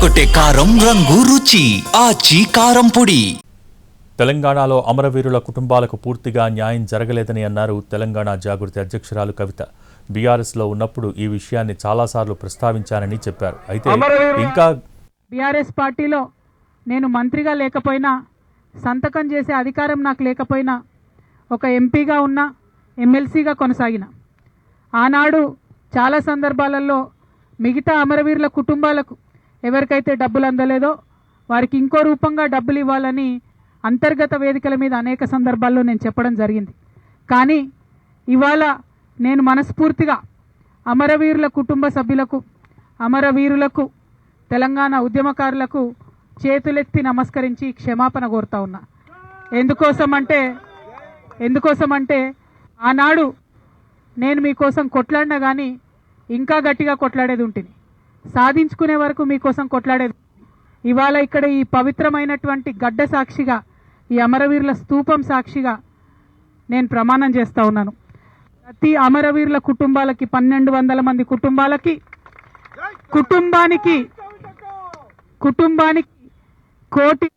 అదరగొట్టే కారం రంగు రుచి ఆచి కారం పొడి. తెలంగాణలో అమరవీరుల కుటుంబాలకు పూర్తిగా న్యాయం జరగలేదని అన్నారు తెలంగాణ జాగృతి అధ్యక్షురాలు కవిత. బీఆర్ఎస్లో ఉన్నప్పుడు ఈ విషయాన్ని చాలాసార్లు ప్రస్తావించానని చెప్పారు. అయితే ఇంకా బీఆర్ఎస్ పార్టీలో నేను మంత్రిగా లేకపోయినా, సంతకం చేసే అధికారం నాకు లేకపోయినా, ఒక ఎంపీగా ఉన్నా, ఎమ్మెల్సీగా కొనసాగిన. ఆనాడు చాలా సందర్భాలలో మిగతా అమరవీరుల కుటుంబాలకు ఎవరికైతే డబ్బులు అందలేదో వారికి ఇంకో రూపంగా డబ్బులు ఇవ్వాలని అంతర్గత వేదికల మీద అనేక సందర్భాల్లో నేను చెప్పడం జరిగింది. కానీ ఇవాళ నేను మనస్ఫూర్తిగా అమరవీరుల కుటుంబ సభ్యులకు, అమరవీరులకు, తెలంగాణ ఉద్యమకారులకు చేతులెత్తి నమస్కరించి క్షమాపణ కోరుతా ఉన్నా. ఎందుకోసమంటే ఆనాడు నేను మీకోసం కొట్లాడినా కానీ ఇంకా గట్టిగా కొట్లాడేది ఉంటుంది, సాధించుకునే వరకు మీకోసం కొట్లాడేది. ఇవాళ ఇక్కడ ఈ పవిత్రమైనటువంటి గడ్డ సాక్షిగా, ఈ అమరవీరుల స్తూపం సాక్షిగా నేను ప్రమాణం చేస్తూ ఉన్నాను. ప్రతి అమరవీరుల కుటుంబాలకి, 1200 మంది కుటుంబానికి కోటి